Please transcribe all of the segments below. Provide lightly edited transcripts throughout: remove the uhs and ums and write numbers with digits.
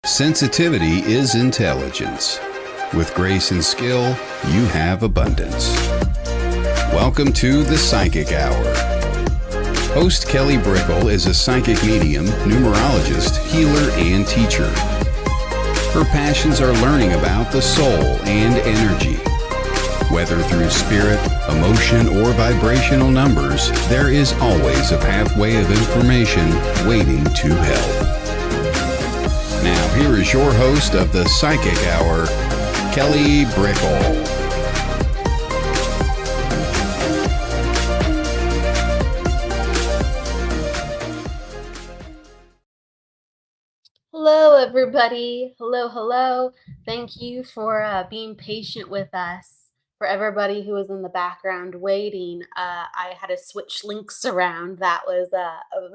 Sensitivity is intelligence. With grace and skill, you have abundance. Welcome to the Psychic Hour. Host Kelly Brickle is a psychic medium, numerologist, healer, and teacher. Her passions are learning about the soul and energy. Whether through spirit, emotion, or vibrational numbers, there is always a pathway of information waiting to help. Now, here is your host of the Psychic Hour, Kelly Brickle. Hello, everybody. Hello. Thank you for being patient with us. For everybody who was in the background waiting, I had to switch links around. That was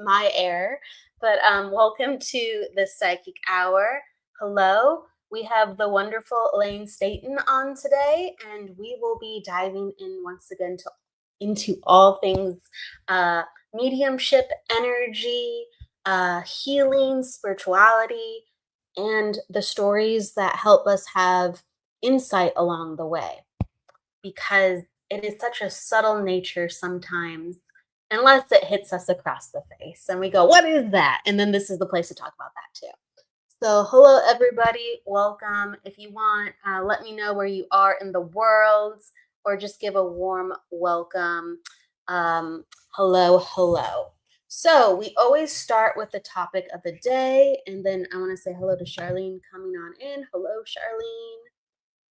my error. But welcome to the Psychic Hour. Hello. We have the wonderful Elain Stainton on today, and we will be diving in once again into all things mediumship, energy, healing, spirituality, and the stories that help us have insight along the way. Because it is such a subtle nature sometimes, unless it hits us across the face and we go, what is that? And then this is the place to talk about that too. So hello, everybody. Welcome. If you want, let me know where you are in the world or just give a warm welcome. Hello. So we always start with the topic of the day, and then I want to say hello to Charlene coming on in. Hello, Charlene.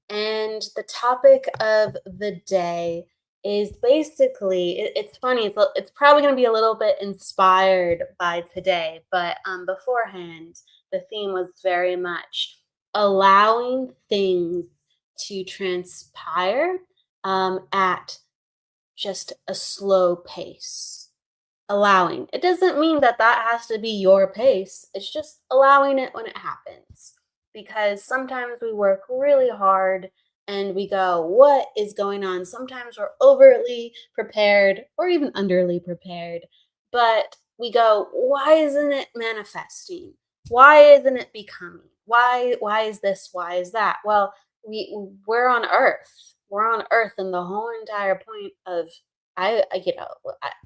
And the topic of the day is basically, it's funny, it's probably going to be a little bit inspired by today, but beforehand, the theme was very much allowing things to transpire at just a slow pace. Allowing. It doesn't mean that has to be your pace. It's just allowing it when it happens. Because sometimes we work really hard and we go, what is going on? Sometimes we're overtly prepared or even underly prepared, but we go, why isn't it manifesting? Why isn't it becoming? Why is this? Why is that? Well, we're on Earth. We're on Earth, and the whole entire point of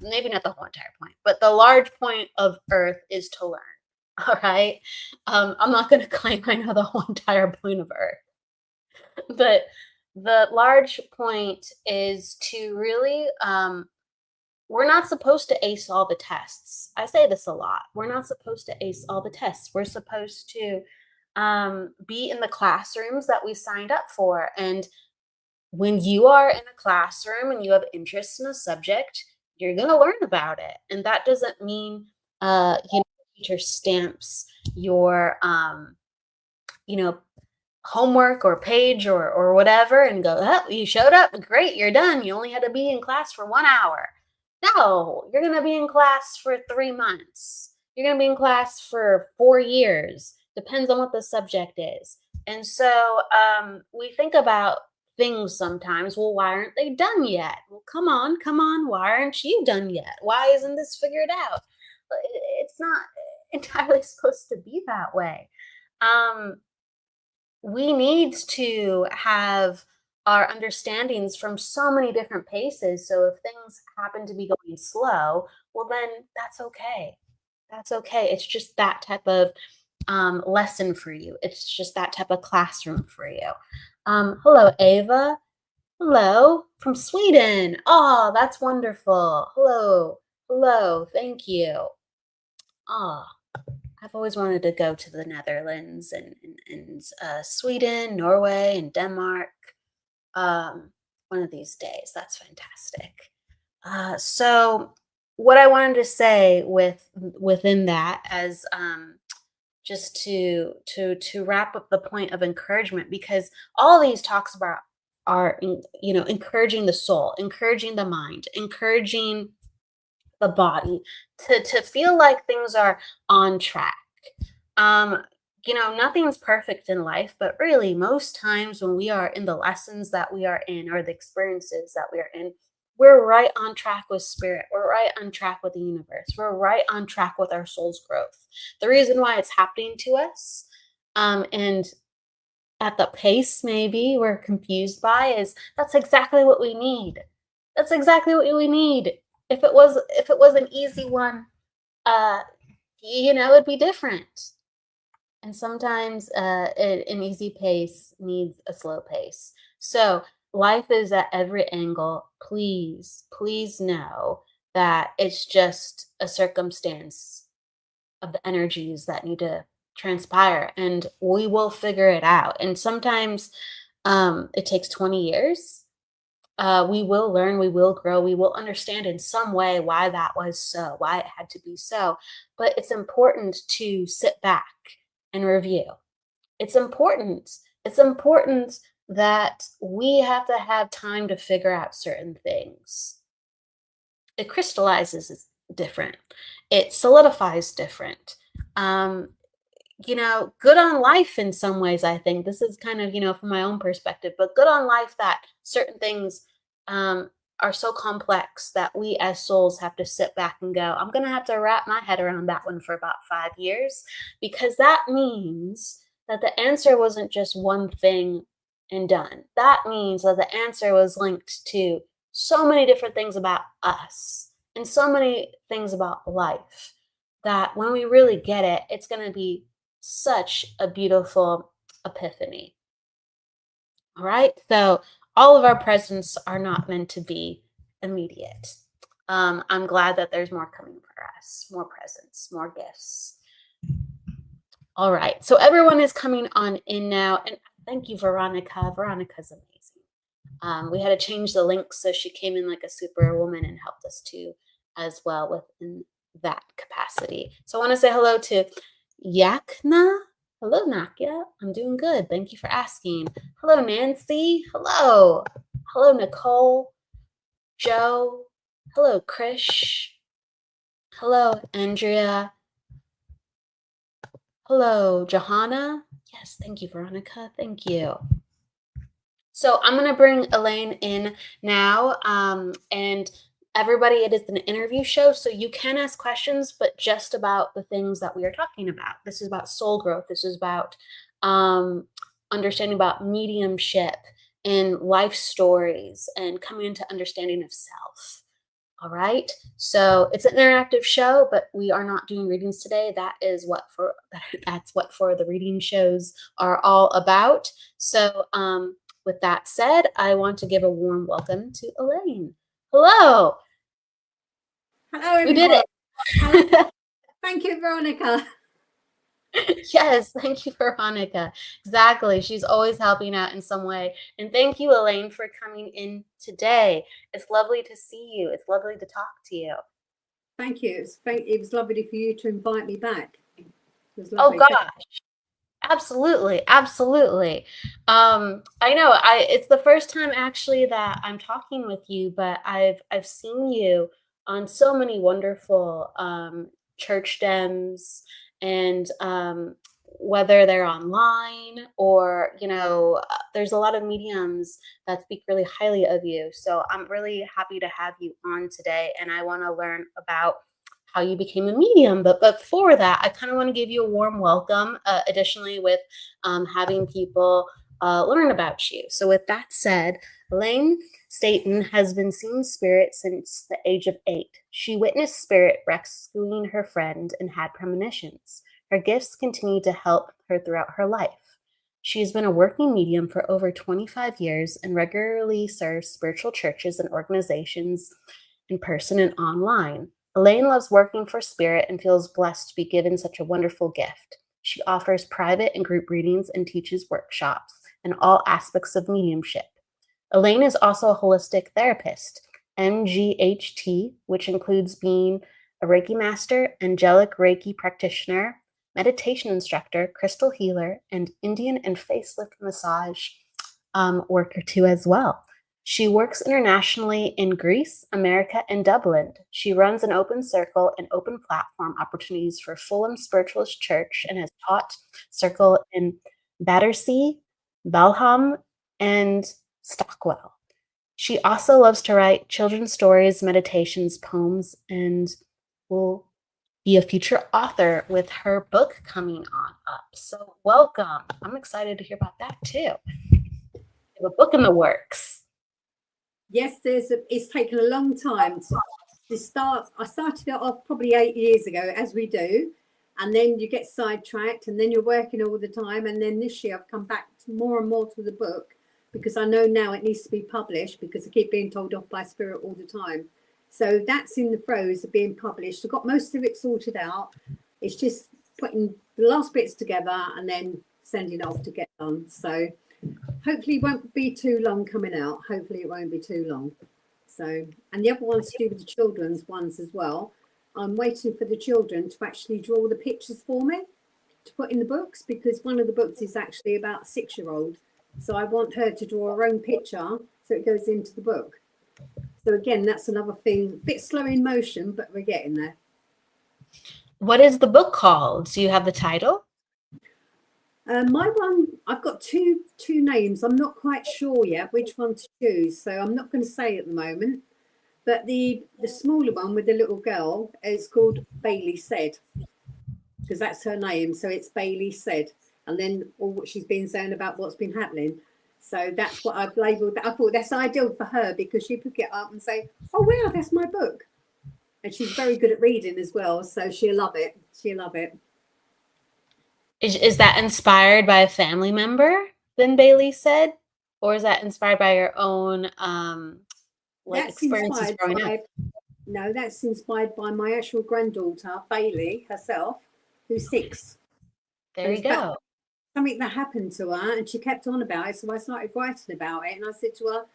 maybe not the whole entire point, but the large point of Earth is to learn. All right. I'm not going to claim I know the whole entire point of Earth, but the large point is to really, we're not supposed to ace all the tests. I say this a lot. We're not supposed to ace all the tests. We're supposed to be in the classrooms that we signed up for. And when you are in a classroom and you have interest in a subject, you're going to learn about it. And that doesn't mean, teacher stamps your homework or page or whatever and go, oh, you showed up, great, you're done, you only had to be in class for 1 hour. No, you're going to be in class for 3 months. You're going to be in class for 4 years. Depends on what the subject is. And so we think about things sometimes, well, why aren't they done yet? Well, come on, why aren't you done yet? Why isn't this figured out? It's not entirely supposed to be that way. We need to have our understandings from so many different paces. So if things happen to be going slow, well, then that's okay. That's okay. It's just that type of lesson for you. It's just that type of classroom for you. Hello, Ava. Hello from Sweden. Oh, that's wonderful. Hello. Thank you. Oh, I've always wanted to go to the Netherlands and Sweden, Norway, and Denmark. One of these days. That's fantastic. So what I wanted to say within that as just to wrap up the point of encouragement, because all these talks about are encouraging the soul, encouraging the mind, encouraging the body to feel like things are on track. Nothing's perfect in life, but really most times when we are in the lessons that we are in or the experiences that we are in, we're right on track with spirit. We're right on track with the universe. We're right on track with our soul's growth. The reason why it's happening to us And at the pace maybe we're confused by is that's exactly what we need. That's exactly what we need. If it was an easy one, it'd be different. And sometimes an easy pace needs a slow pace. So life is at every angle. Please, please know that it's just a circumstance of the energies that need to transpire, and we will figure it out. And sometimes it takes 20 years. We will learn, we will grow, we will understand in some way why that was so, why it had to be so. But it's important to sit back and review. It's important. It's important that we have to have time to figure out certain things. It crystallizes different. It solidifies different. Good on life in some ways, I think. This is kind of, from my own perspective, but good on life that certain things are so complex that we as souls have to sit back and go, I'm going to have to wrap my head around that one for about 5 years, because that means that the answer wasn't just one thing and done. That means that the answer was linked to so many different things about us and so many things about life that when we really get it, it's going to be such a beautiful epiphany. All right. So all of our presents are not meant to be immediate. I'm glad that there's more coming for us, more presents, more gifts. All right. So everyone is coming on in now. And thank you, Veronica. Veronica's amazing. We had to change the link, so she came in like a superwoman and helped us too as well within that capacity. So I want to say hello to Yakna. Hello, Nakia. I'm doing good. Thank you for asking. Hello, Nancy. Hello. Hello, Nicole. Joe. Hello, Krish. Hello, Andrea. Hello, Johanna. Yes, thank you, Veronica. Thank you. So I'm going to bring Elain in now. And everybody, it is an interview show, so you can ask questions, but just about the things that we are talking about. This is about soul growth. This is about understanding about mediumship and life stories and coming into understanding of self. All right. So it's an interactive show, but we are not doing readings today. That's what for the reading shows are all about. So with that said, I want to give a warm welcome to Elain. Hello. Hello, everyone. We did it. Hello. Thank you, Veronica. Yes, thank you, Veronica. Exactly. She's always helping out in some way. And thank you, Elain, for coming in today. It's lovely to see you. It's lovely to talk to you. Thank you. It was lovely for you to invite me back. Oh, gosh. Absolutely. Absolutely. I know it's the first time actually that I'm talking with you, but I've seen you on so many wonderful church dems, and whether they're online or, there's a lot of mediums that speak really highly of you. So I'm really happy to have you on today, and I want to learn about how you became a medium. But before that, I kind of want to give you a warm welcome, additionally with having people learn about you. So with that said, Elain Stainton has been seeing spirit since the age of 8. She witnessed spirit rescuing her friend and had premonitions. Her gifts continue to help her throughout her life. She has been a working medium for over 25 years and regularly serves spiritual churches and organizations in person and online. Elain loves working for spirit and feels blessed to be given such a wonderful gift. She offers private and group readings and teaches workshops in all aspects of mediumship. Elain is also a holistic therapist, MGHT, which includes being a Reiki Master, Angelic Reiki practitioner, meditation instructor, crystal healer, and Indian and Facelift Massage worker too as well. She works internationally in Greece, America, and Dublin. She runs an open circle and open platform opportunities for Fulham Spiritualist Church and has taught circle in Battersea, Balham, and Stockwell. She also loves to write children's stories, meditations, poems, and will be a future author with her book coming up. So welcome. I'm excited to hear about that too. You have a book in the works. Yes, it's taken a long time to start. I started it off probably 8 years ago, as we do, and then you get sidetracked, and then you're working all the time. And then this year I've come back more and more to the book because I know now it needs to be published because I keep being told off by Spirit all the time. So that's in the throes of being published. I've got most of it sorted out. It's just putting the last bits together and then sending it off to get done. So hopefully it won't be too long coming out. Hopefully it won't be too long. So, and the other one's to do with the children's ones as well. I'm waiting for the children to actually draw the pictures for me to put in the books, because one of the books is actually about a 6-year-old. So I want her to draw her own picture so it goes into the book. So again, that's another thing, a bit slow in motion, but we're getting there. What is the book called? Do you have the title? My one, I've got two names. I'm not quite sure yet which one to choose, so I'm not going to say at the moment. But the smaller one with the little girl is called Bailey Said, because that's her name. So it's Bailey Said, and then all what she's been saying about what's been happening. So that's what I've labelled. I thought that's ideal for her because she could get up and say, "Oh wow, that's my book," and she's very good at reading as well. So she'll love it. She'll love it. Is that inspired by a family member, then Bailey said? Or is that inspired by your own experiences growing up? No, that's inspired by my actual granddaughter, Bailey herself, who's 6. There you go. Something that happened to her and she kept on about it. So I started writing about it and I said to her,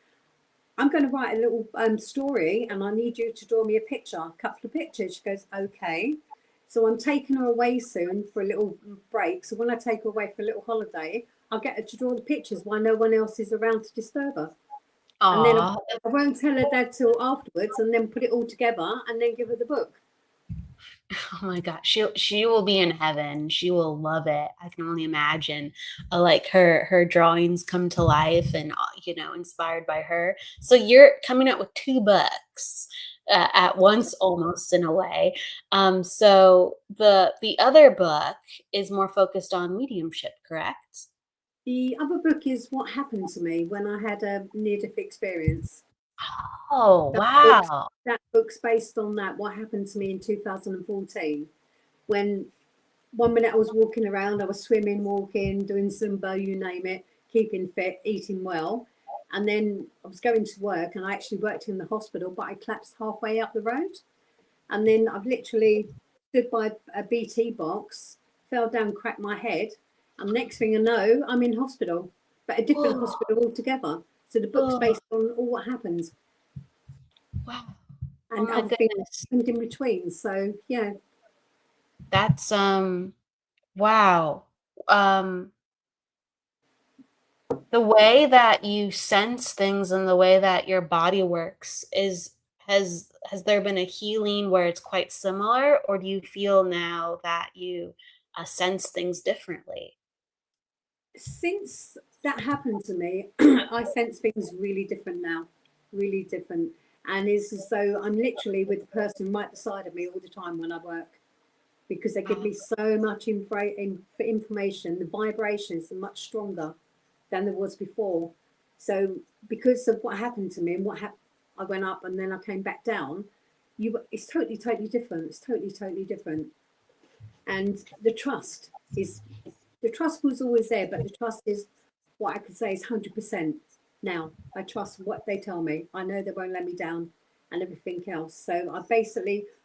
I'm going to write a little story and I need you to draw me a couple of pictures. She goes, okay. So I'm taking her away soon for a little break. So when I take her away for a little holiday, I'll get her to draw the pictures while no one else is around to disturb her. Aww. And then I won't tell her that till afterwards and then put it all together and then give her the book. Oh my God, she will be in heaven. She will love it. I can only imagine like her drawings come to life and, inspired by her. So you're coming out with 2 books. At once, almost in a way. So the other book is more focused on mediumship, correct? The other book is what happened to me when I had a near-death experience. Oh, wow. That book's based on that, what happened to me in 2014. When one minute I was walking around, I was swimming, walking, doing Zumba, you name it, keeping fit, eating well. And then I was going to work and I actually worked in the hospital, but I collapsed halfway up the road. And then I've literally stood by a BT box, fell down, cracked my head. And next thing I know, I'm in hospital, but a different hospital altogether. So the book's based on all what happens. Wow. And other things in between. So, yeah. That's, wow. The way that you sense things and the way that your body works has there been a healing where it's quite similar, or do you feel now that you sense things differently? Since that happened to me, I sense things really different now, really different. And it's as though I'm literally with the person right beside of me all the time when I work, because they give me so much information. The vibrations are much stronger than there was before. So because of what happened to me and I went up and then I came back down, it's totally different. It's totally different. And the trust was always there, but the trust is what I could say is 100% now. I trust what they tell me. I know they won't let me down and everything else. So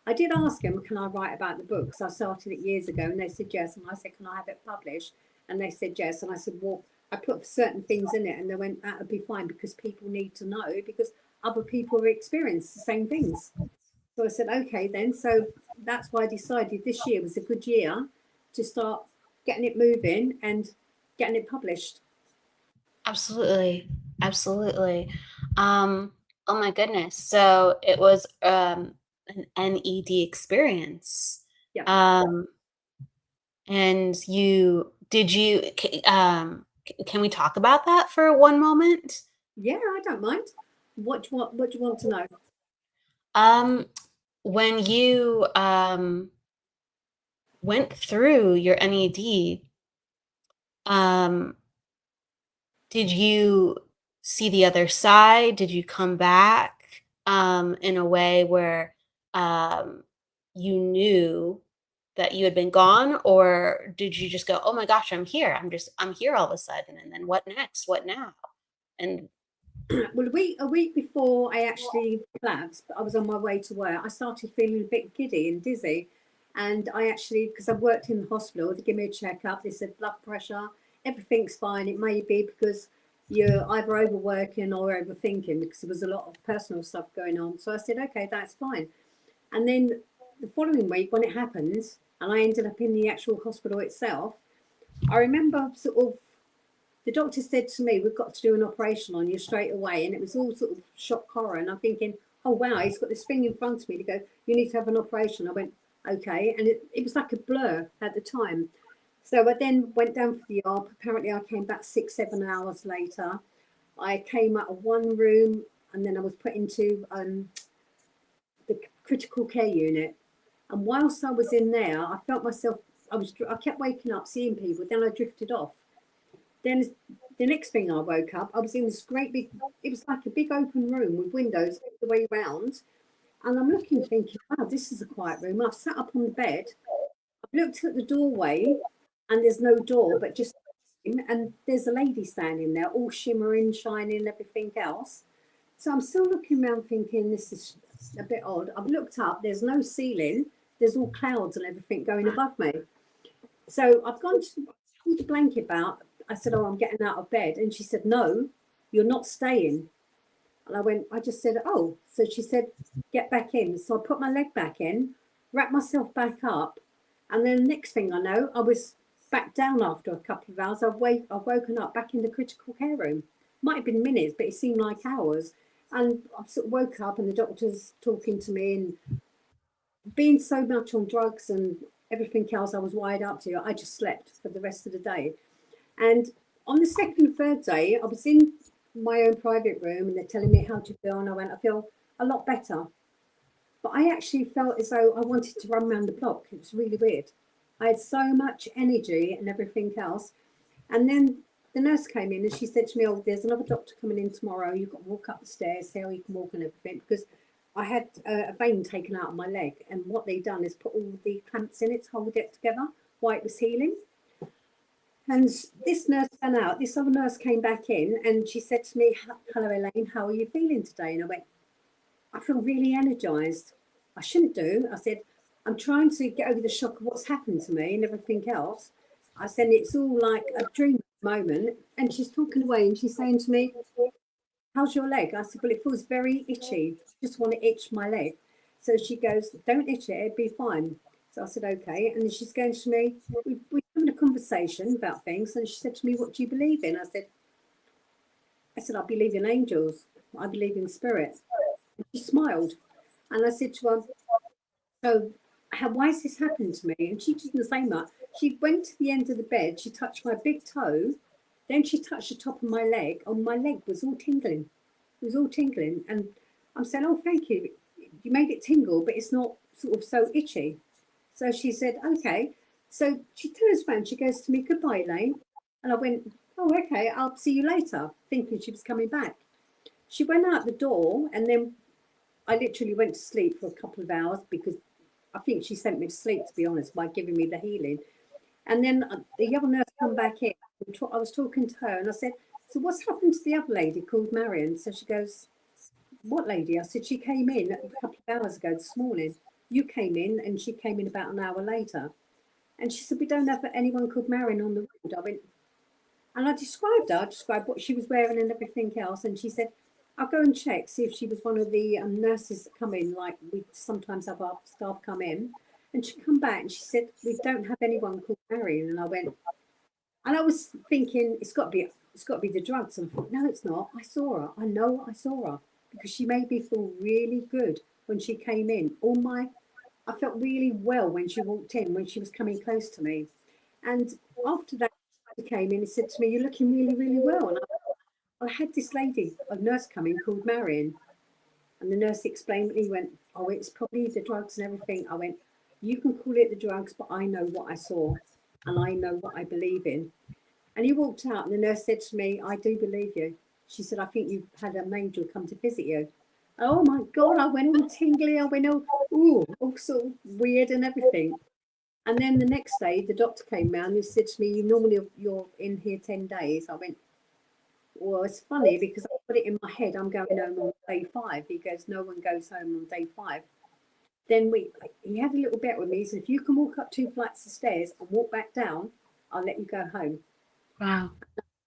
I did ask them, can I write about the books? I started it years ago and they said yes. And I said, can I have it published? And they said yes. And I said, well, I put certain things in it and they went, that would be fine because people need to know, because other people have experienced the same things. So I said, okay, then. So that's why I decided this year was a good year to start getting it moving and getting it published. Absolutely. Oh my goodness. So it was an NED experience. Yeah. And can we talk about that for one moment? Yeah, I don't mind. What do you want to know? When you went through your NED, Did you see the other side? Did you come back in a way where you knew that you had been gone, or did you just go, oh my gosh, I'm here. I'm here all of a sudden. And then what next? What now? And Well, a week before I actually collapsed, I was on my way to work. I started feeling a bit giddy and dizzy. And I actually, because I worked in the hospital, they gave me a checkup. They said blood pressure, everything's fine. It may be because you're either overworking or overthinking, because there was a lot of personal stuff going on. So I said, okay, that's fine. And then the following week, when it happened, and I ended up in the actual hospital itself, I remember sort of, the doctor said to me, we've got to do an operation on you straight away. And it was all sort of shock horror. And I'm thinking, oh, wow, he's got this thing in front of me to go, you need to have an operation. I went, okay. And it was like a blur at the time. So I then went down for the op. Apparently I came back 6-7 hours later. I came out of one room and then I was put into the critical care unit. And whilst I was in there, I felt myself, I kept waking up, seeing people, then I drifted off. Then the next thing I woke up, I was in this great big, it was like a big open room with windows all the way around. And I'm looking, thinking, wow, this is a quiet room. I've sat up on the bed, I've looked at the doorway, and there's no door, but just, and there's a lady standing there, all shimmering, shining, everything else. So I'm still looking around thinking, this is a bit odd. I've looked up, there's no ceiling, there's all clouds and everything going above me. So I've gone to pull the blanket out. I said, oh, I'm getting out of bed. And she said, no, you're not staying. And I just said, oh. So she said, get back in. So I put my leg back in, wrapped myself back up. And then the next thing I know, I was back down after a couple of hours. I've woken up back in the critical care room. Might have been minutes, but it seemed like hours. And I sort of woke up and the doctor's talking to me, and being so much on drugs and everything else I was wired up to, I just slept for the rest of the day. And on the second and third day, I was in my own private room and they're telling me how to feel. And I went, I feel a lot better. But I actually felt as though I wanted to run around the block. It was really weird. I had so much energy and everything else. And then the nurse came in and she said to me, oh, there's another doctor coming in tomorrow. You've got to walk up the stairs, see how you can walk and everything. Because I had a vein taken out of my leg. And what they'd done is put all the clamps in it to hold it together while it was healing. And this nurse ran out, this other nurse came back in and she said to me, hello, Elaine, how are you feeling today? And I went, I feel really energised. I shouldn't do. I said, I'm trying to get over the shock of what's happened to me and everything else. I said, it's all like a dream moment. And she's talking away and she's saying to me, how's your leg? I said, well, it feels very itchy. I just want to itch my leg. So she goes, don't itch it, it'll be fine. So I said, okay. And then she's going to me, we're having a conversation about things. And she said to me, what do you believe in? I said, I believe in angels. I believe in spirit. And she smiled. And I said to her, so why has this happened to me? And she didn't say much. She went to the end of the bed. She touched my big toe. Then she touched the top of my leg. And my leg was all tingling. It was all tingling. And I'm saying, oh, thank you. You made it tingle, but it's not sort of so itchy. So she said, okay. So she turns around, she goes to me, goodbye, Elaine. And I went, oh, okay, I'll see you later, thinking she was coming back. She went out the door, and then I literally went to sleep for a couple of hours because I think she sent me to sleep, to be honest, by giving me the healing. And then the other nurse come back in. I was talking to her, and I said, so what's happened to the other lady called Marion? So she goes, what lady? I said, she came in a couple of hours ago this morning. You came in and she came in about an hour later. And she said, we don't have anyone called Marion on the road. I went, and I described what she was wearing and everything else. And she said, I'll go and check, see if she was one of the nurses that come in, like we sometimes have our staff come in. And she come back and she said, we don't have anyone called Marion. And I went, and I was thinking, it's got to be the drugs. And I thought, no, it's not. I saw her. I know I saw her because she made me feel really good when she came in. I felt really well when she walked in, when she was coming close to me. And after that, she came in and said to me, you're looking really, really well. And I had this lady, a nurse coming called Marion. And the nurse explained, he went, oh, it's probably the drugs and everything. I went, you can call it the drugs, but I know what I saw and I know what I believe in. And he walked out, and the nurse said to me, I do believe you. She said, I think you've had an angel come to visit you. Oh my God, I went all tingly, I went all sort of weird and everything. And then the next day, the doctor came round and said to me, you're in here 10 days. I went, well, it's funny because I put it in my head, I'm going home on day 5. He goes, no one goes home on day 5. Then he had a little bet with me. He said, if you can walk up 2 flights of stairs and walk back down, I'll let you go home. Wow.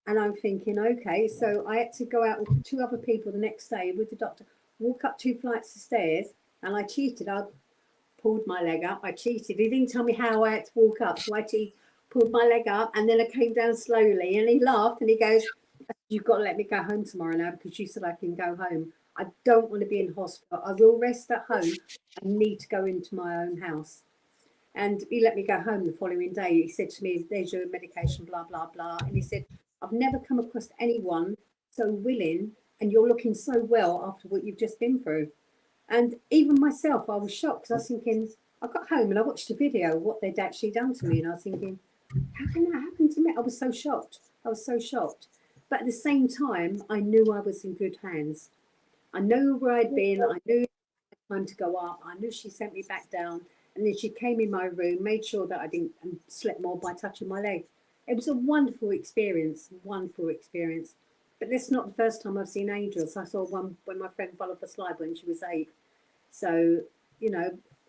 And I'm thinking, okay. So I had to go out with 2 other people the next day with the doctor, walk up 2 flights of stairs, and I cheated. I pulled my leg up. I cheated. He didn't tell me how I had to walk up. So I pulled my leg up, and then I came down slowly. And he laughed and he goes, you've got to let me go home tomorrow now because you said I can go home. I don't want to be in hospital. I will rest at home. I need to go into my own house. And he let me go home the following day. He said to me, there's your medication, blah, blah, blah. And he said, I've never come across anyone so willing, and you're looking so well after what you've just been through. And even myself, I was shocked because I was thinking, I got home and I watched a video of what they'd actually done to me. And I was thinking, how can that happen to me? I was so shocked. But at the same time, I knew I was in good hands. I knew where I'd been. I knew it was time to go up. I knew she sent me back down. And then she came in my room, made sure that I didn't slept more by touching my leg. It was a wonderful experience. But that's not the first time I've seen angels. I saw one when my friend fell off a slide when she was 8. So,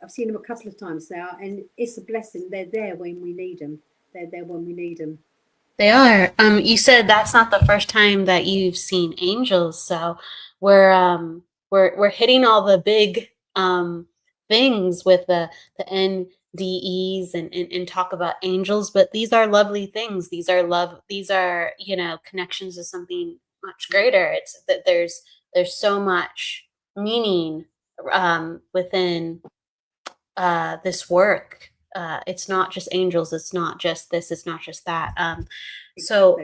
I've seen them a couple of times now, and it's a blessing. They're there when we need them. They are. You said that's not the first time that you've seen angels, so we're hitting all the big things with the NDEs and talk about angels, but these are lovely things. These are connections to something much greater. It's that there's so much meaning within this work. It's not just angels. It's not just this. It's not just that. So,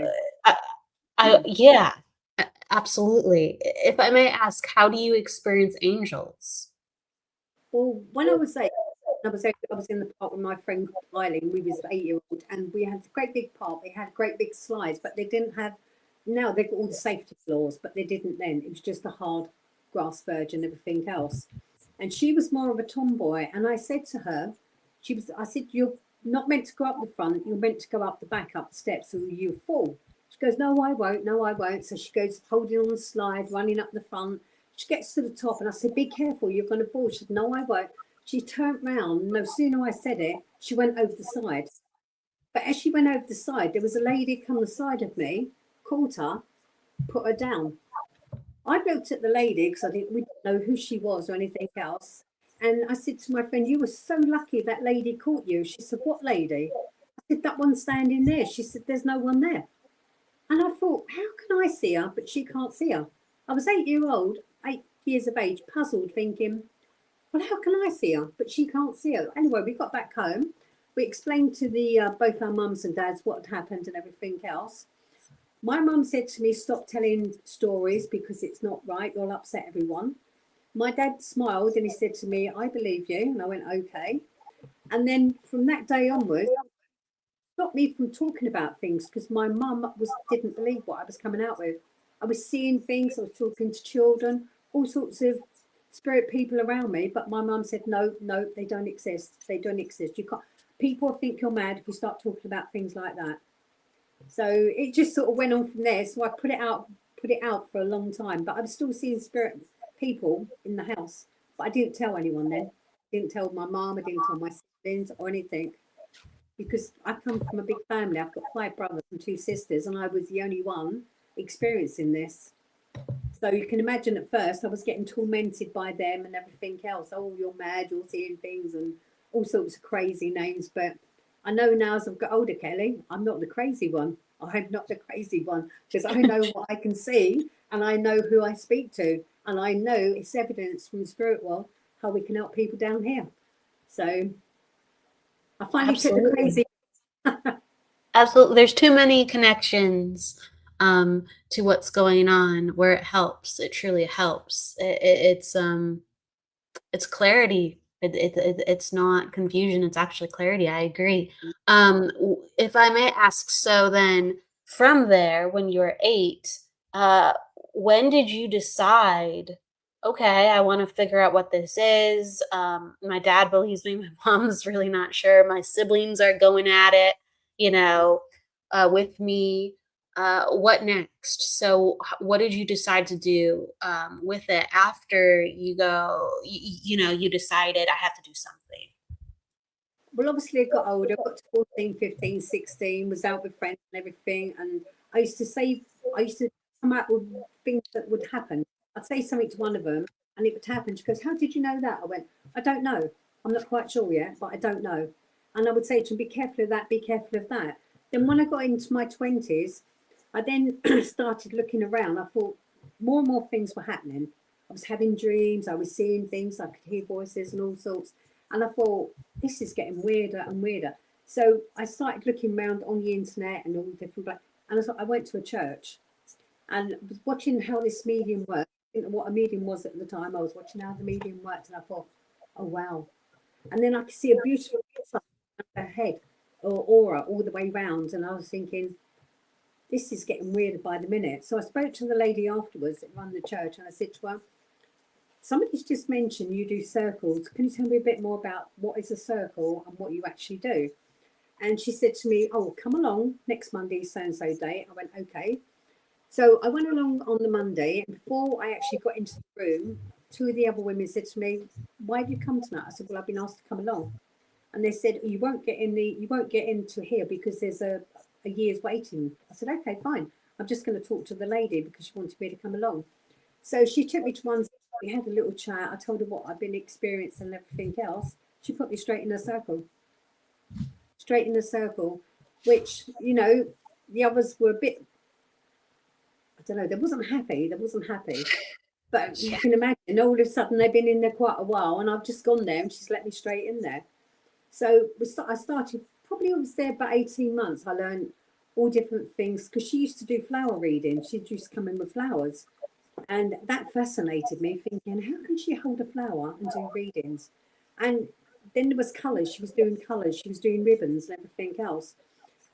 yeah, absolutely. If I may ask, how do you experience angels? Well, when I was 8, I was in the park with my friend Elain. We was 8-year-old, and we had a great big park. They had great big slides, but they didn't have. Now they've got all the safety floors, but they didn't then. It was just a hard grass verge and everything else. And she was more of a tomboy. And I said to her, I said, you're not meant to go up the front. You're meant to go up the back, up the steps, or you fall. She goes, no, I won't. So she goes holding on the slide, running up the front. She gets to the top, and I said, be careful, you're going to fall. She said, no, I won't. She turned round. No sooner I said it, she went over the side. But as she went over the side, there was a lady come the side of me, caught her, put her down. I looked at the lady because we didn't know who she was or anything else. And I said to my friend, you were so lucky that lady caught you. She said, what lady? I said, that one standing there. She said, there's no one there. And I thought, how can I see her, but she can't see her? I was 8 years of age, puzzled, thinking, well, how can I see her, but she can't see her? Anyway, we got back home. We explained to both our mums and dads what had happened and everything else. My mum said to me, stop telling stories because it's not right. You'll upset everyone. My dad smiled and he said to me, I believe you. And I went, okay. And then from that day onwards, stopped me from talking about things because my mum didn't believe what I was coming out with. I was seeing things. I was talking to children, all sorts of spirit people around me. But my mum said, no, they don't exist. They don't exist. You can't. People think you're mad if you start talking about things like that. So it just sort of went on from there. So I put it out for a long time. But I was still seeing spirit people in the house. But I didn't tell anyone then. I didn't tell my mum. I didn't tell my siblings or anything. Because I come from a big family. I've got 5 brothers and 2 sisters. And I was the only one experiencing this. So you can imagine at first I was getting tormented by them and everything else. Oh, you're mad. You're seeing things and all sorts of crazy names. But I know now as I've got older, Kelly, I'm not the crazy one. I'm not the crazy one because I know what I can see and I know who I speak to. And I know it's evidence from the spirit world how we can help people down here. So I finally took the crazy. Absolutely. There's too many connections to what's going on where it helps. It truly helps. It's clarity. It's not confusion. It's actually clarity. I agree. If I may ask, so then from there, when you were 8, when did you decide, okay, I want to figure out what this is? My dad believes me. My mom's really not sure. My siblings are going at it, with me. What next? So, what did you decide to do with it after you decided I have to do something? Well, obviously, I got older, got to 14, 15, 16, was out with friends and everything. And I used to come out with things that would happen. I'd say something to one of them and it would happen. She goes, "How did you know that?" I went, "I don't know. I'm not quite sure yet, but I don't know." And I would say to them, "Be careful of that, be careful of that." Then when I got into my 20s, I then started looking around. I thought more and more things were happening. I was having dreams, I was seeing things, I could hear voices and all sorts. And I thought, this is getting weirder and weirder. So I started looking around on the internet and all different, and I went to a church and was watching how this medium worked. I didn't know what a medium was at the time. I was watching how the medium worked, and I thought, oh wow. And then I could see a beautiful head or aura all the way round, and I was thinking, this is getting weirder by the minute. So I spoke to the lady afterwards that ran the church, and I said to her, somebody's just mentioned you do circles. Can you tell me a bit more about what is a circle and what you actually do? And she said to me, oh, come along next Monday, so-and-so day. I went, okay. So I went along on the Monday, and before I actually got into the room, 2 of the other women said to me, why have you come tonight? I said, well, I've been asked to come along. And they said, you won't get into here because there's a year's waiting. I said, okay, fine. I'm just going to talk to the lady because she wanted me to come along. So she took me to one side. We had a little chat. I told her what I'd been experiencing and everything else. She put me straight in a circle. Which, the others were a bit, I don't know, they wasn't happy. But you can imagine, all of a sudden they've been in there quite a while, and I've just gone there and she's let me straight in there. So I started, probably I was there about 18 months. I learned all different things because she used to do flower reading. She used to come in with flowers. And that fascinated me, thinking, how can she hold a flower and do readings? And then there was colours. She was doing colours. She was doing ribbons and everything else.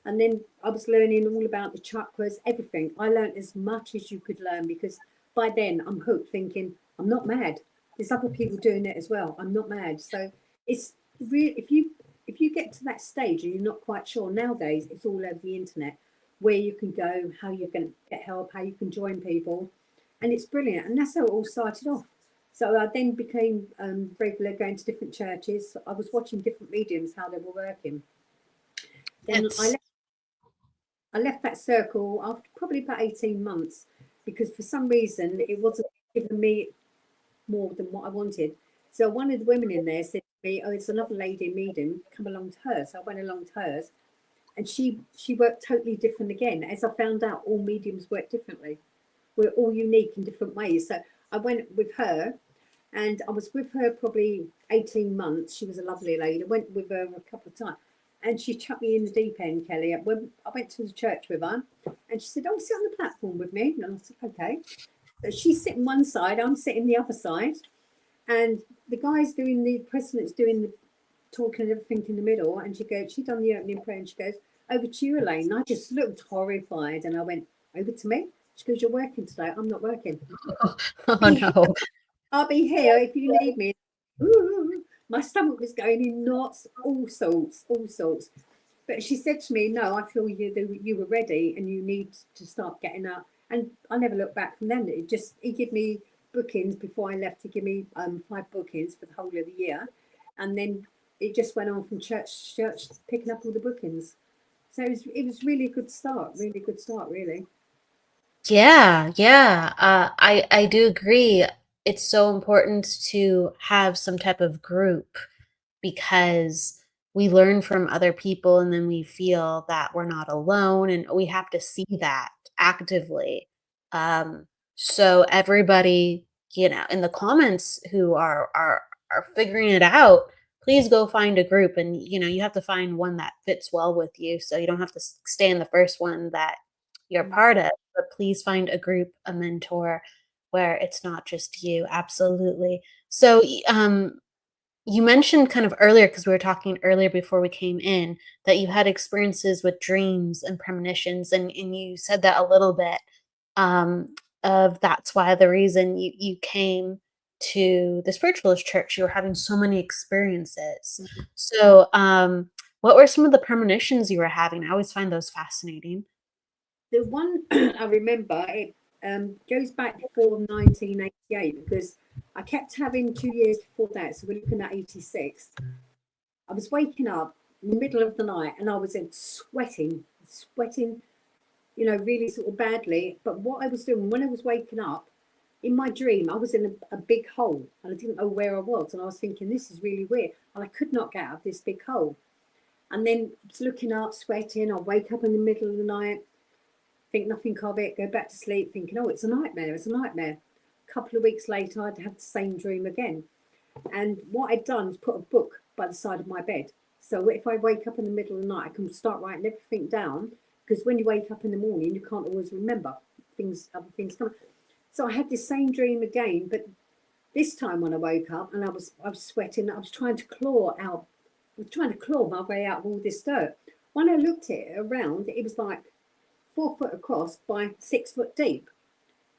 And then I was learning all about the chakras, everything. I learned as much as you could learn because by then I'm hooked, thinking, I'm not mad. There's other people doing it as well. I'm not mad. So it's really, if you get to that stage and you're not quite sure, nowadays it's all over the internet, where you can go, how you can get help, how you can join people. And it's brilliant. And that's how it all started off. So I then became regular, going to different churches. I was watching different mediums, how they were working. Then I left that circle after probably about 18 months because for some reason it wasn't giving me more than what I wanted. So one of the women in there said to me, oh, it's another lady medium, come along to hers. So I went along to hers, and she worked totally different again. As I found out, all mediums work differently. We're all unique in different ways. So I went with her, and I was with her probably 18 months. She was a lovely lady. I went with her a couple of times, and she chucked me in the deep end, Kelly. I went to the church with her, and she said, oh, sit on the platform with me. And I said, okay. So she's sitting one side, I'm sitting the other side, and the guy's doing the president's doing the talking and everything in the middle. And she done the opening prayer, and she goes, over to you, Elaine. And I just looked horrified, and I went, over to me? She goes, you're working today. I'm not working. Oh, no. I'll be here if you need me. Ooh, my stomach was going in knots, all sorts. But she said to me, no, I feel you were ready and you need to start getting up. And I never looked back from then. He gave me bookings before I left. He gave me 5 bookings for the whole of the year. And then it just went on from church to church, picking up all the bookings. So it was really a good start, really. Yeah. I do agree. It's so important to have some type of group because we learn from other people and then we feel that we're not alone, and we have to see that actively. So everybody, in the comments who are figuring it out, please go find a group, and you have to find one that fits well with you. So you don't have to stay in the first one that you're part of, but please find a group, a mentor where it's not just you. Absolutely. So You mentioned kind of earlier, because we were talking earlier before we came in, that you had experiences with dreams and premonitions, and you said that a little bit, um, of that's why the reason you came to the Spiritualist Church, you were having so many experiences. Mhm. So, what were some of the premonitions you were having? I always find those fascinating. The one I remember, it goes back before 1988 because I kept having 2 years before that. So we're looking at 86. I was waking up in the middle of the night and I was in sweating, really sort of badly. But what I was doing when I was waking up in my dream, I was in a big hole and I didn't know where I was. And I was thinking, this is really weird. And I could not get out of this big hole. And then I was looking up, sweating. I wake up in the middle of the night, think nothing of it, go back to sleep, thinking, oh, it's a nightmare, it's a nightmare. A couple of weeks later, I'd have the same dream again. And what I'd done was put a book by the side of my bed. So if I wake up in the middle of the night, I can start writing everything down, because when you wake up in the morning, you can't always remember other things come. So I had the same dream again, but this time when I woke up and I was sweating, I was trying to claw my way out of all this dirt. When I looked at it around, it was like 4 foot across by 6 foot deep.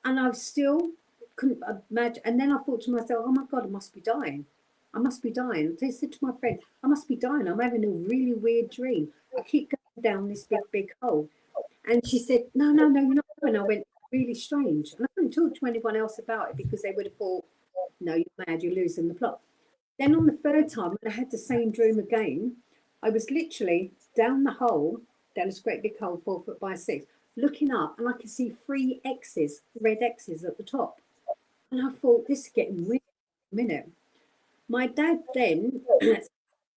And I still couldn't imagine. And then I thought to myself, oh my God, I must be dying. I must be dying. I said to my friend, I must be dying. I'm having a really weird dream. I keep going down this big hole. And she said, no, you're not. And I went, really strange. And I couldn't talk to anyone else about it because they would have thought, no, you're mad, you're losing the plot. Then on the third time, when I had the same dream again, I was literally down this great big hole, 4 foot by 6, looking up, and I could see 3 X's, red X's at the top. And I thought, this is getting weird in a minute. My dad then,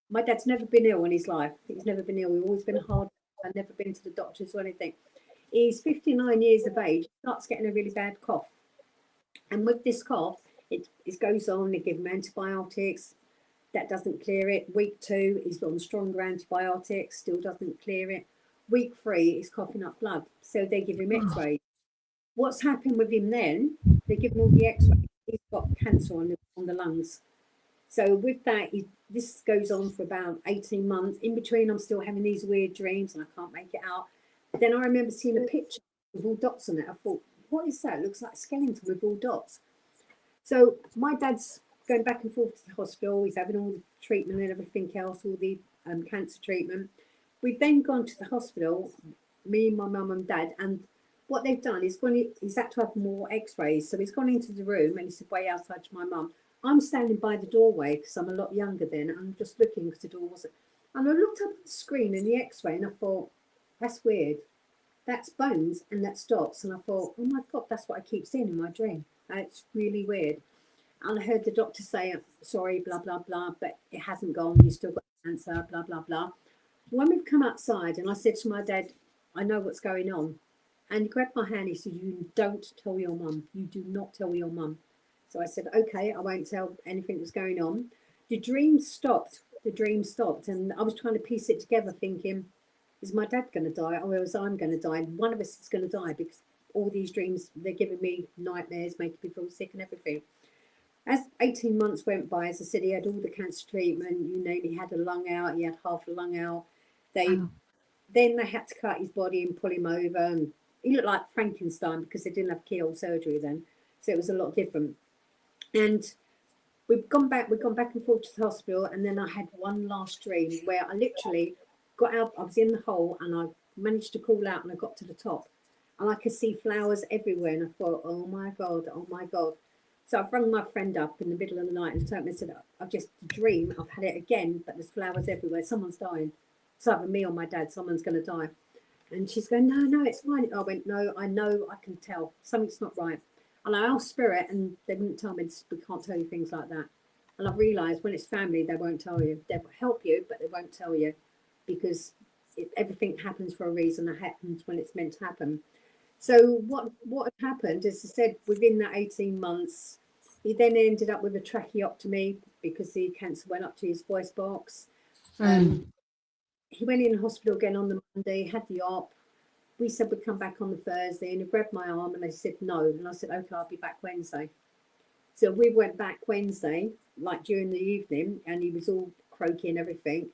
my dad's never been ill in his life. He's never been ill. We've always been hard. I've never been to the doctors or anything. He's 59 years of age, starts getting a really bad cough. And with this cough, it goes on, they give him antibiotics. That doesn't clear it. Week 2, he's on stronger antibiotics, still doesn't clear it. Week 3, he's coughing up blood. So they give him x-rays. What's happened with him then, they give him all the x-rays. He's got cancer on the lungs. So with that, this goes on for about 18 months. In between, I'm still having these weird dreams and I can't make it out. Then I remember seeing a picture with all dots on it. I thought, what is that? It looks like a skeleton with all dots. So my dad's going back and forth to the hospital. He's having all the treatment and everything else, all the cancer treatment. We've then gone to the hospital, me, my mum and dad, and what they've done is he's had to have more x-rays. So he's gone into the room and he's way outside to my mum. I'm standing by the doorway because I'm a lot younger then. I'm just looking because the door wasn't. And I looked up at the screen in the x-ray and I thought, that's weird. That's bones and that's dots. And I thought, oh my God, that's what I keep seeing in my dream. And it's really weird. And I heard the doctor say, sorry, blah, blah, blah, but it hasn't gone. You've still got cancer, blah, blah, blah. When we've come outside and I said to my dad, I know what's going on. And he grabbed my hand. He said, you don't tell your mum. You do not tell your mum. So I said, okay, I won't tell anything that's going on. The dream stopped. And I was trying to piece it together thinking, is my dad going to die or is I'm going to die? One of us is going to die because all these dreams, they're giving me nightmares, making me feel sick and everything. As 18 months went by, as I said, he had all the cancer treatment, you know, he had a lung out, he had half a lung out. Then they had to cut his body and pull him over. And he looked like Frankenstein because they didn't have keyhole surgery then. So it was a lot different. And we've gone back and forth to the hospital. And then I had one last dream where I literally got out, I was in the hole and I managed to crawl out and I got to the top. And I could see flowers everywhere. And I thought, oh my God. So I've rung my friend up in the middle of the night and told me, I said, I've just dreamed, I've had it again, but there's flowers everywhere. Someone's dying. It's either me or my dad, someone's going to die. And she's going, no, it's fine. I went, no, I know, I can tell. Something's not right. And I asked Spirit and they wouldn't tell me, we can't tell you things like that. And I've realised when it's family, they won't tell you. They'll help you, but they won't tell you because everything happens for a reason. It happens when it's meant to happen. So what had happened, as I said, within that 18 months, he then ended up with a tracheotomy because the cancer went up to his voice box. He went in hospital again on the Monday, had the op. We said we'd come back on the Thursday and he grabbed my arm and they said no. And I said, okay, I'll be back Wednesday. So we went back Wednesday, like during the evening, and he was all croaky and everything.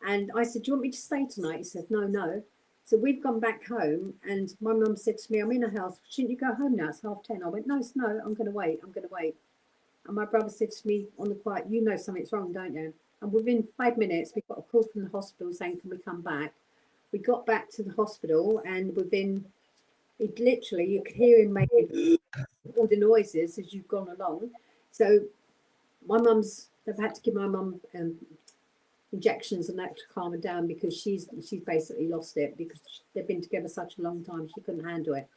And I said, do you want me to stay tonight? He said, no. So we've gone back home, and my mum said to me, I'm in a house. Shouldn't you go home now? It's 10:30. I went, no, I'm going to wait. And my brother said to me on the quiet, you know something's wrong, don't you? And within 5 minutes, we got a call from the hospital saying, can we come back? We got back to the hospital, and it literally, you could hear him making all the noises as you've gone along. So they've had to give my mum injections and that to calm her down, because she's basically lost it, because they've been together such a long time, she couldn't handle it.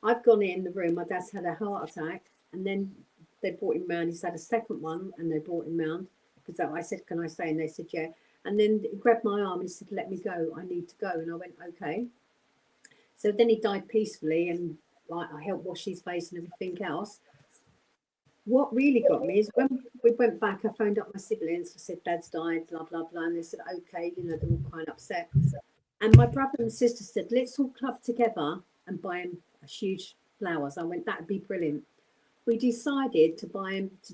I've gone in the room, my dad's had a heart attack, and then they brought him round. He's had a second one, and they brought him round, because I said, can I stay? And they said, yeah. And then he grabbed my arm and he said, let me go, I need to go. And I went, okay. So then he died peacefully, and like I helped wash his face and everything else. What really got me is when we went back, I phoned up my siblings. I said, Dad's died, blah, blah, blah. And they said, okay, they were quite upset. And my brother and sister said, let's all club together and buy him huge flowers. I went, that'd be brilliant. We decided to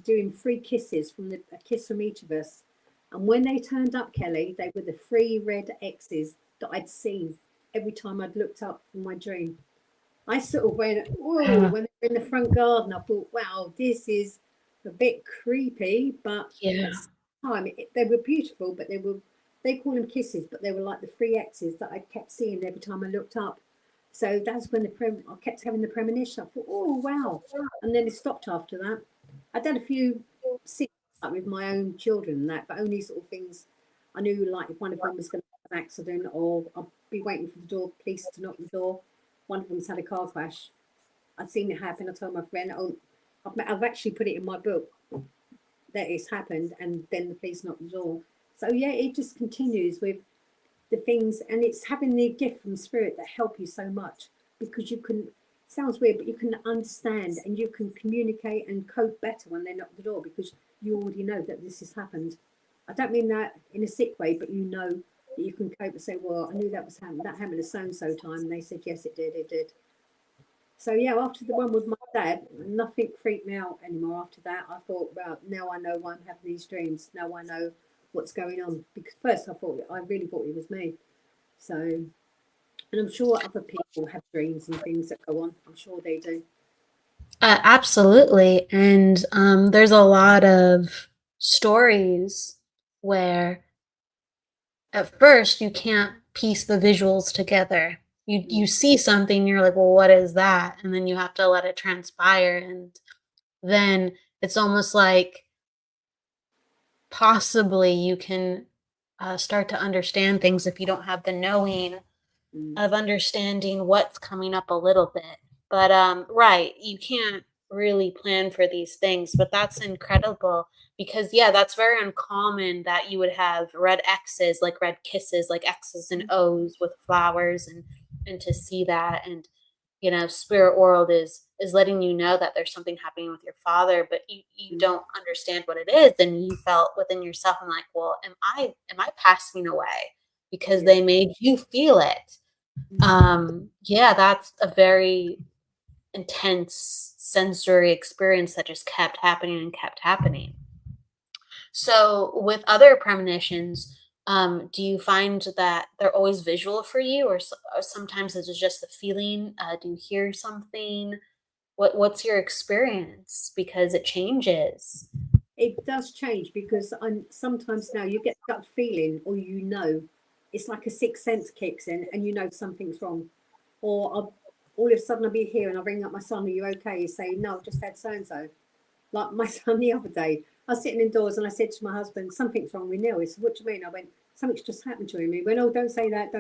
do him 3 kisses, a kiss from each of us. And when they turned up, Kelly, they were the 3 red X's that I'd seen every time I'd looked up from my dream. I sort of went, whoa, when they were in the front garden, I thought, wow, this is a bit creepy, but at the same time, they were beautiful, but they call them kisses, but they were like the 3 X's that I kept seeing every time I looked up. So that's when I kept having the premonition. I thought, oh, wow. And then it stopped after that. I did a few scenes with my own children and that, but only sort of things I knew, like if one of them was going to have an accident, or I'd be waiting for the police to knock the door. One of them's had a car crash. I'd seen it happen. I told my friend, I've actually put it in my book that it's happened, and then the police knocked the door. So yeah, it just continues with the things, and it's having the gift from spirit that help you so much, because you can, sounds weird, but you can understand and you can communicate and cope better when they knock the door, because you already know that this has happened. I don't mean that in a sick way, but you know that you can cope and say, well, I knew that happened at so-and-so time. And they said, yes, it did. So yeah, after the one with my dad, nothing freaked me out anymore after that. I thought, well, now I know why I'm having these dreams. Now I know what's going on. Because first I really thought it was me. So, and I'm sure other people have dreams and things that go on. I'm sure they do. Absolutely. And there's a lot of stories where at first you can't piece the visuals together. You see something, you're like, well, what is that? And then you have to let it transpire. And then it's almost like possibly you can start to understand things if you don't have the knowing of understanding what's coming up a little bit. But right, you can't really plan for these things, but that's incredible, because that's very uncommon that you would have red X's, like red kisses, like X's and O's with flowers, and to see that, and spirit world is letting you know that there's something happening with your father, but you don't understand what it is. And you felt within yourself, I'm like, well, am I passing away because they made you feel it? That's a very intense sensory experience that just kept happening and kept happening. So with other premonitions, do you find that they're always visual for you, or sometimes it's just a feeling? Do you hear something? What's your experience? Because it changes. It does change, because sometimes now you get that feeling, or it's like a sixth sense kicks in, and something's wrong. Or all of a sudden I'll be here and I'll ring up my son, are you okay? You say, no, I've just had so-and-so. Like my son the other day, I was sitting indoors and I said to my husband, something's wrong with Neil. He said, what do you mean? I went, something's just happened to him. He went, oh, don't say that.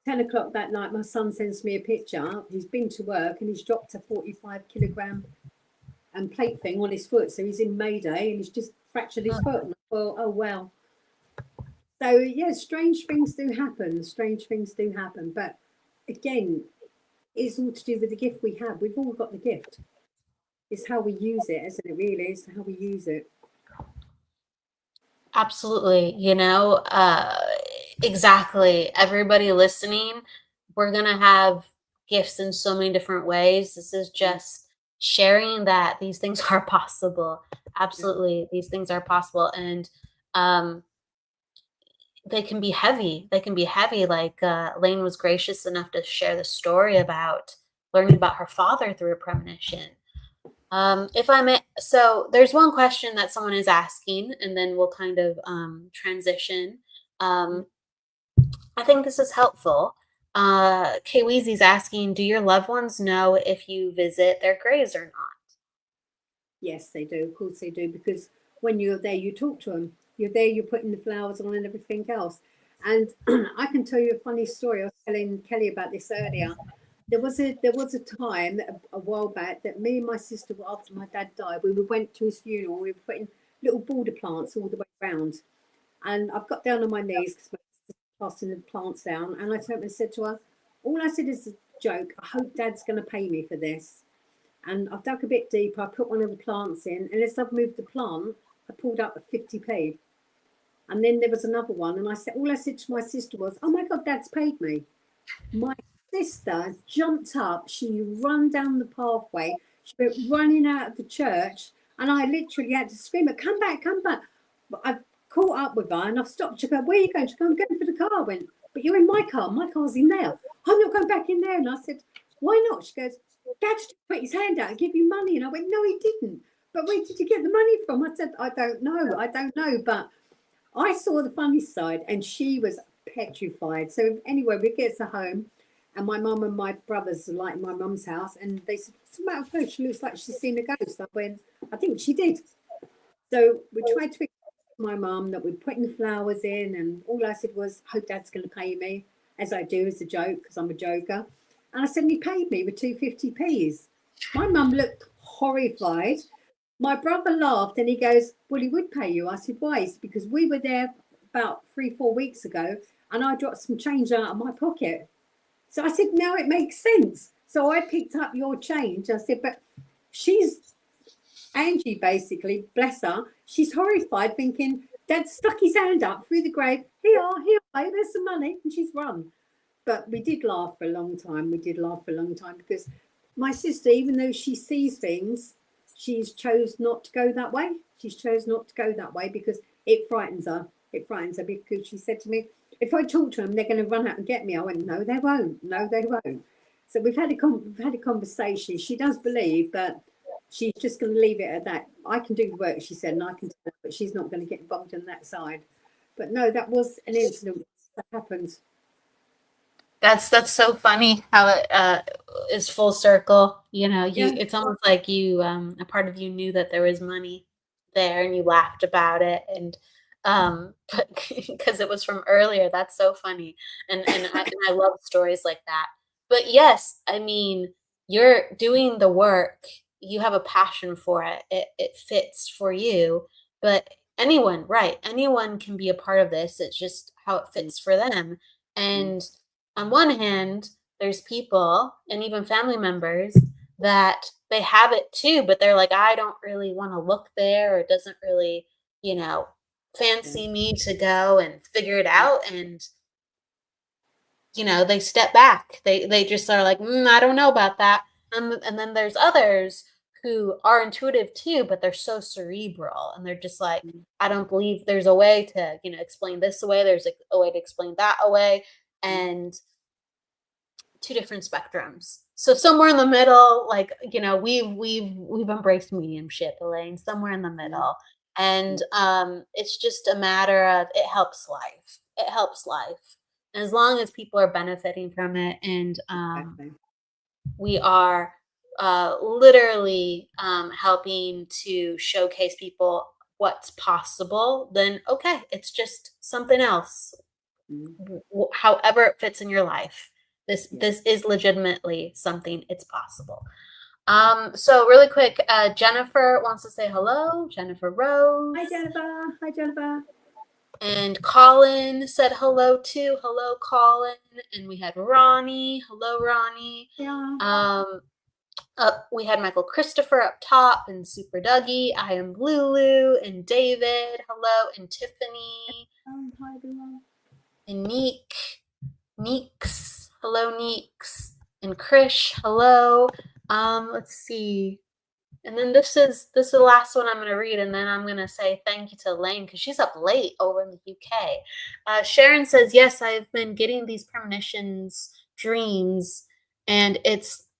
10 o'clock that night, my son sends me a picture. He's been to work and he's dropped a 45 kilogram plate thing on his foot. So he's in Mayday and he's just fractured his foot. And I thought, oh, wow. So, yeah, strange things do happen. But again, it's all to do with the gift we have. We've all got the gift. It's how we use it, isn't it? Really, it's how we use it. Absolutely. Exactly. Everybody listening, we're going to have gifts in so many different ways. This is just sharing that these things are possible. Absolutely, these things are possible, and they can be heavy. They can be heavy. Like Elaine was gracious enough to share the story about learning about her father through a premonition. If I may, so there's one question that someone is asking, and then we'll kind of transition. I think this is helpful. Kweezy's asking, do your loved ones know if you visit their graves or not? Yes, they do. Of course they do, because when you're there, you talk to them. You're there, you're putting the flowers on and everything else. And I can tell you a funny story. I was telling Kelly about this earlier. There was a time a while back that me and my sister, after my dad died, we went to his funeral. We were putting little border plants all the way around, and I've got down on my knees because my sister's passing the plants down, and I turned and said to her, all I said is a joke. I hope Dad's going to pay me for this. And I've dug a bit deeper. I put one of the plants in, and as I've moved the plant, I pulled up a 50p. And then there was another one, and all I said to my sister was, "Oh my God, Dad's paid me." My sister jumped up. She ran down the pathway. She went running out of the church, and I literally had to scream, "Come back, come back!" But I caught up with her, and I stopped. She go, "Where are you going?" She go, "I'm going for the car." I went, "But you're in my car. My car's in there. I'm not going back in there." And I said, "Why not?" She goes, "Dad just put his hand out and give you money." And I went, "No, he didn't." "But where did you get the money from?" I said, I don't know. But I saw the funny side, and she was petrified. So anyway, we get to home, and my mum and my brothers are like in my mum's house, and they said, "What's the matter with her? She looks like she's seen a ghost." I went, "I think she did." So we tried to explain to my mum that we're putting the flowers in, and all I said was, "Hope Dad's going to pay me," as I do as a joke, because I'm a joker. And I said, and he paid me with 250p's. My mum looked horrified. My brother laughed, and he goes, "Well, he would pay you." I said, "Why?" He said, "Because we were there about 3-4 weeks ago, and I dropped some change out of my pocket." So I said, "Now it makes sense." So I picked up your change. I said, "But she's Angie, basically, bless her, she's horrified, thinking Dad stuck his hand up through the grave. Here, babe, there's some money," and she's run. But we did laugh for a long time. Because my sister, even though she sees things, she's chose not to go that way. Because it frightens her. Because she said to me, "If I talk to them, they're going to run out and get me." I went, "No, they won't. No, they won't." So we've had a conversation. She does believe, but she's just going to leave it at that. "I can do the work," she said, "and I can do it," but she's not going to get involved in that side. But no, that was an incident that happened. That's so funny how it is full circle. It's almost like you a part of you knew that there was money there, and you laughed about it, and but because it was from earlier. That's so funny, and I love stories like that. But yes, I mean, you're doing the work. You have a passion for it. It fits for you. But anyone can be a part of this. It's just how it fits for them. And on one hand, there's people and even family members that they have it too, but they're like, "I don't really want to look there, or it doesn't really, fancy me to go and figure it out." And they step back. They just are like, "I don't know about that." And then there's others who are intuitive too, but they're so cerebral, and they're just like, "I don't believe there's a way to, explain this away. There's a way to explain that away." And two different spectrums. So somewhere in the middle, like, we've embraced mediumship, Elaine, somewhere in the middle. And it's just a matter of, it helps life. And as long as people are benefiting from it, and we are literally helping to showcase people what's possible, then okay, it's just something else. However it fits in your life. This is legitimately something. It's possible. So really quick, Jennifer wants to say hello. Jennifer Rose. Hi, Jennifer. And Colin said hello too. Hello, Colin. And we had Ronnie. Hello, Ronnie. Yeah. We had Michael Christopher up top, and Super Dougie. I am Lulu, and David. Hello, and Tiffany. Hi, everyone. And Neeks. Hello, Neeks. And Krish, hello. Let's see. And then this is the last one I'm going to read, and then I'm going to say thank you to Elaine because she's up late over in the UK. Sharon says, yes, I've been getting these premonitions, dreams, and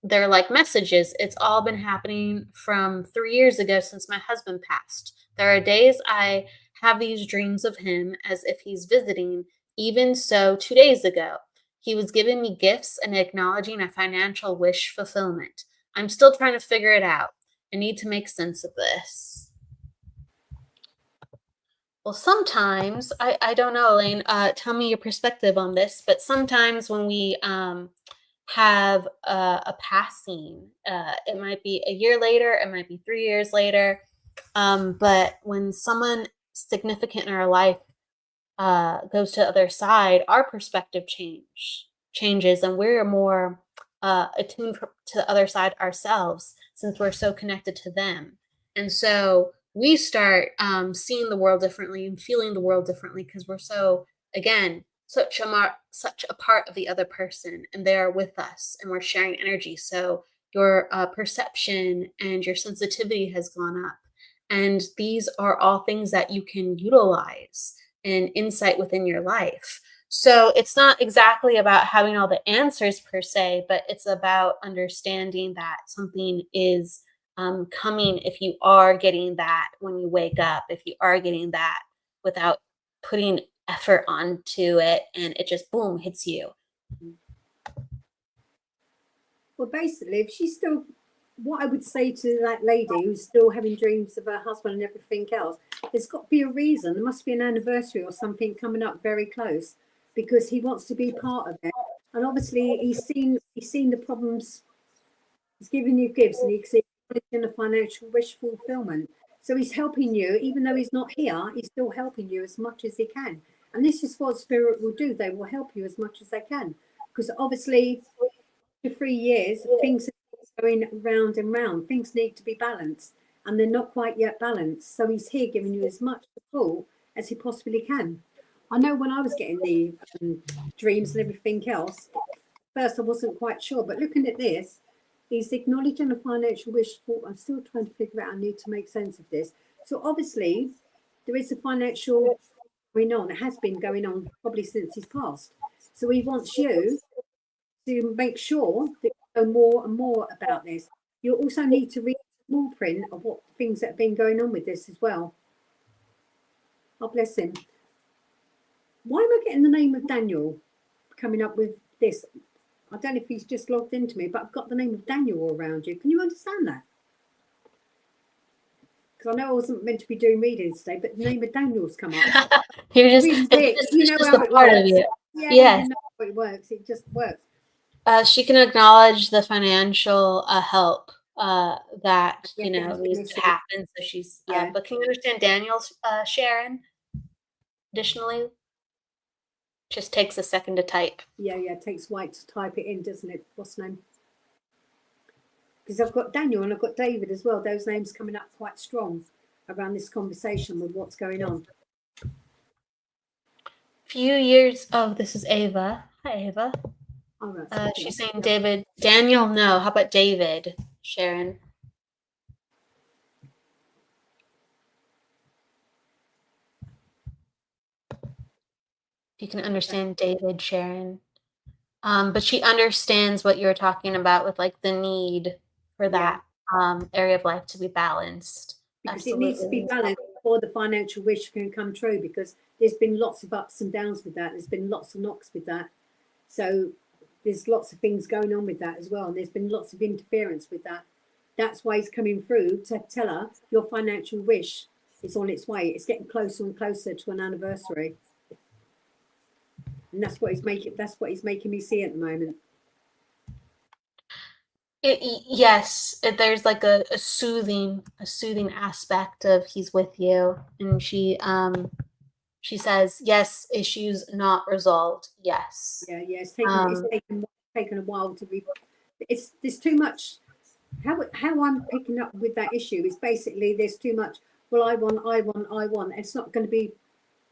they're like messages. It's all been happening from 3 years ago since my husband passed. There are days I have these dreams of him as if he's visiting. Even so, 2 days ago, he was giving me gifts and acknowledging a financial wish fulfillment. I'm still trying to figure it out. I need to make sense of this. Well, sometimes, I don't know, Elaine, tell me your perspective on this, but sometimes when we have a passing, it might be a year later, it might be 3 years later, but when someone significant in our life goes to the other side, our perspective changes, and we're more attuned to the other side ourselves since we're so connected to them. And so we start seeing the world differently and feeling the world differently because we're so, again, such a part of the other person, and they're with us and we're sharing energy. So your perception and your sensitivity has gone up. And these are all things that you can utilize and insight within your life. So it's not exactly about having all the answers per se, but it's about understanding that something is coming if you are getting that when you wake up, if you are getting that without putting effort onto it and it just boom hits you. Well, basically, if she's still, what I would say to that lady who's still having dreams of her husband and everything else, there's got to be a reason. There must be an anniversary or something coming up very close because he wants to be part of it. And obviously, he's seen the problems. He's giving you gifts, and he's in a financial wish fulfillment. So he's helping you, even though he's not here. He's still helping you as much as he can. And this is what spirit will do. They will help you as much as they can, because obviously, for 3 years, things are going round and round. Things need to be balanced, and they're not quite yet balanced. So he's here giving you as much support as he possibly can. I know when I was getting the dreams and everything else, first I wasn't quite sure, but looking at this, he's acknowledging a financial wish for. I'm still trying to figure out. I need to make sense of this. So obviously, there is a financial going on. It has been going on probably since he's passed. So he wants you to make sure that you know more and more about this. You also need to read the small print of what things that have been going on with this as well. Oh, bless him. Why am I getting the name of Daniel coming up with this? I don't know if he's just logged into me, but I've got the name of Daniel all around you. Can you understand that? Because I know I wasn't meant to be doing readings today, but the name of Daniel's come up. You're just, you know how it works. Yeah, yes. you know how it works. It just works. She can acknowledge the financial help that needs to happen. So she's, but can you understand Daniel's, Sharon? Additionally, just takes a second to type. Yeah, it takes White to type it in, doesn't it? What's the name? Because I've got Daniel and I've got David as well. Those names coming up quite strong around this conversation with what's going on. Few years. Oh, this is Ava. Hi, Ava. Oh, right. She's saying David. Daniel, no. How about David, Sharon? You can understand David, Sharon. But she understands what you're talking about with like the need for that area of life to be balanced. Because Absolutely. it needs to be balanced before the financial wish can come true, because there's been lots of ups and downs with that. There's been lots of knocks with that. So there's lots of things going on with that as well. And there's been lots of interference with that. That's why he's coming through to tell her your financial wish is on its way. It's getting closer and closer to an anniversary. And that's what he's making me see at the moment. Yes, there's like a soothing aspect of he's with you, and she says yes, issues not resolved. Yes. Yeah, it's taken a while to be. There's too much. How I'm picking up with that issue is basically there's too much. Well, I want. It's not going to be.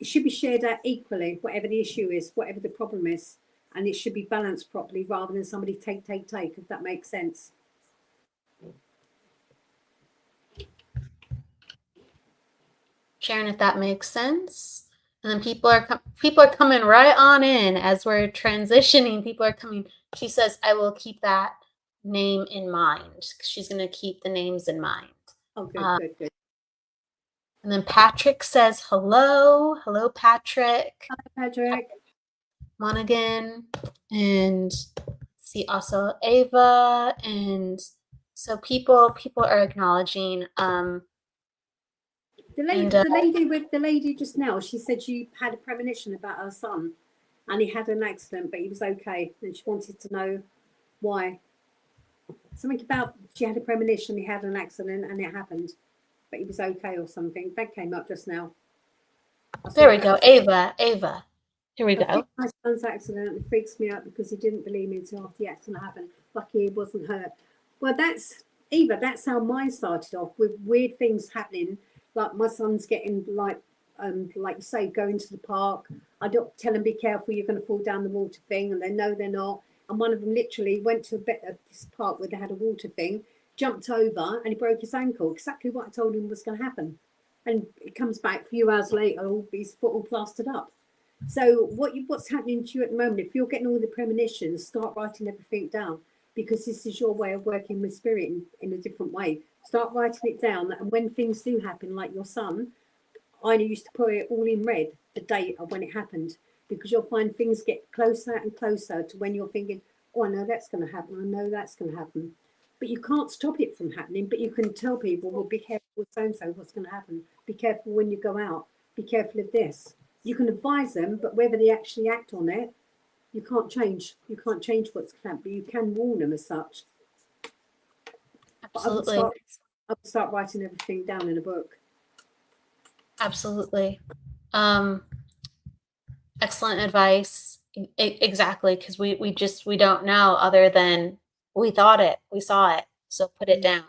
It should be shared out equally, whatever the issue is, whatever the problem is, and it should be balanced properly rather than somebody take, if that makes sense. Sharon, if that makes sense. And then people are coming right on in as we're transitioning. People are coming. She says, "I will keep that name in mind." She's going to keep the names in mind. Oh, good, good. And then Patrick says, "Hello, hello, Patrick." Hi, Patrick. Monaghan, and see also Ava, and so people are acknowledging. The lady just now, she said she had a premonition about her son, and he had an accident, but he was okay, and she wanted to know why. Something about she had a premonition, he had an accident, and it happened, but he was okay or something. That came up just now. There we go, Ava. Here we go. My son's accident freaks me out because he didn't believe me until after the accident happened. Lucky he wasn't hurt. Well, that's Eva. That's how mine started off, with weird things happening. Like my son's getting like you say, going to the park. I don't tell him, be careful, you're going to fall down the water thing, and they know they're not. And one of them literally went to a bit of this park where they had a water thing, jumped over, and he broke his ankle. Exactly what I told him was going to happen. And it comes back a few hours later, his foot all plastered up. So what's happening to you at the moment? If you're getting all the premonitions, start writing everything down, because this is your way of working with spirit in a different way. Start writing it down, and when things do happen, like your son, I used to put it all in red, the date of when it happened, because you'll find things get closer and closer to when you're thinking, oh, I know that's going to happen, I know that's going to happen. But you can't stop it from happening, but you can tell people, well, be careful with so-and-so, what's going to happen. Be careful when you go out. Be careful of this. You can advise them, but whether they actually act on it, you can't change. You can't change what's going to happen, but you can warn them as such. Absolutely. I would start writing everything down in a book. Absolutely. Excellent advice. Exactly, because we don't know, other than we thought it, we saw it. So put it down.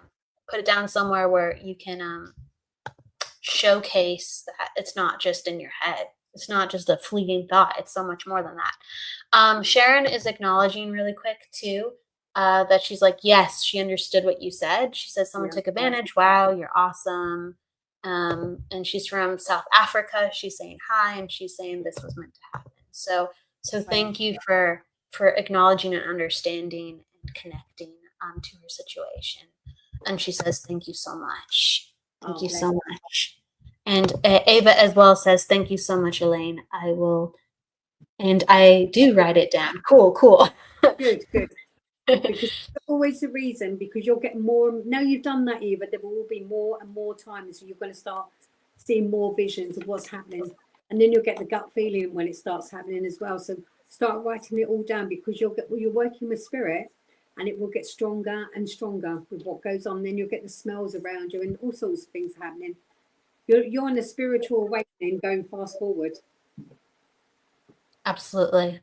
Put it down somewhere where you can showcase that it's not just in your head. It's not just a fleeting thought. It's so much more than that. Sharon is acknowledging really quick too, that she's like, yes, she understood what you said. She says someone took advantage. Wow, you're awesome. And she's from South Africa. She's saying hi, and she's saying this was meant to happen. So thank you for acknowledging and understanding and connecting to her situation. And she says, thank you so much. Thank you so much. And Ava as well says, thank you so much, Elaine. I will, and I do write it down. Cool. Good. Because there's always a reason, because you'll get more. Now you've done that, Eva, there will be more and more times you're going to start seeing more visions of what's happening. And then you'll get the gut feeling when it starts happening as well. So start writing it all down, because you're working with spirit, and it will get stronger and stronger with what goes on. Then you'll get the smells around you and all sorts of things happening. You're on a spiritual awakening going fast forward. Absolutely.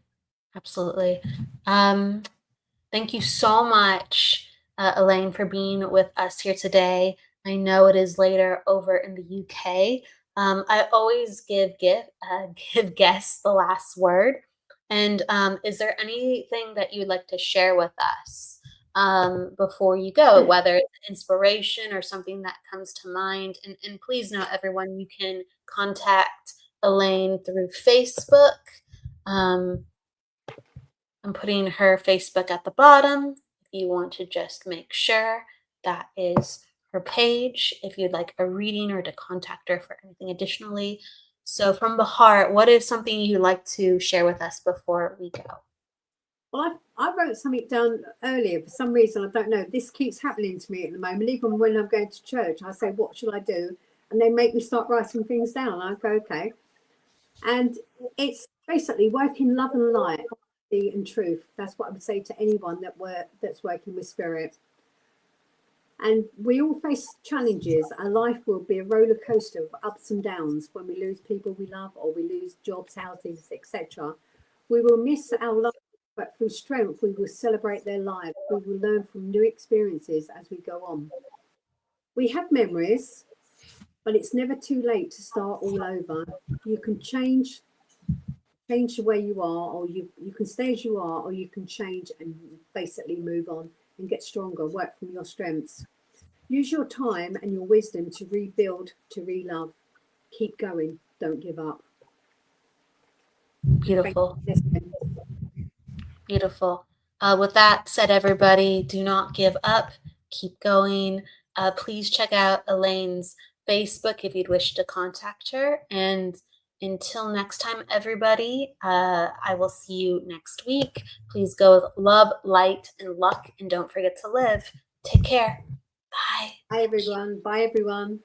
Thank you so much, Elaine, for being with us here today. I know it is later over in the UK. I always give guests the last word. And is there anything that you'd like to share with us before you go, whether it's inspiration or something that comes to mind? And please note, everyone, you can contact Elaine through Facebook. I'm putting her Facebook at the bottom if you want to just make sure that is her page, if you'd like a reading or to contact her for anything additionally. So from the heart, what is something you'd like to share with us before we go? Well, I wrote something down earlier. For some reason, I don't know, this keeps happening to me at the moment. Even when I'm going to church, I say, what should I do? And they make me start writing things down. I go, okay. And it's basically working love and light, honesty and truth. That's what I would say to anyone that's working with spirit. And we all face challenges. Our life will be a roller coaster of ups and downs. When we lose people we love, or we lose jobs, houses, etc., we will miss our love, but through strength we will celebrate their lives. We will learn from new experiences as we go on. We have memories, but it's never too late to start all over. You can change the way you are, or you can stay as you are, or you can change and basically move on and get stronger, work from your strengths. Use your time and your wisdom to rebuild, to relove. keep going. Don't give up. Beautiful. Beautiful. With that said, everybody, do not give up. Keep going. Please check out Elain's Facebook if you'd wish to contact her. And until next time, everybody, I will see you next week. Please go with love, light, and luck. And don't forget to live. Take care. Bye. Bye, everyone. Bye, everyone.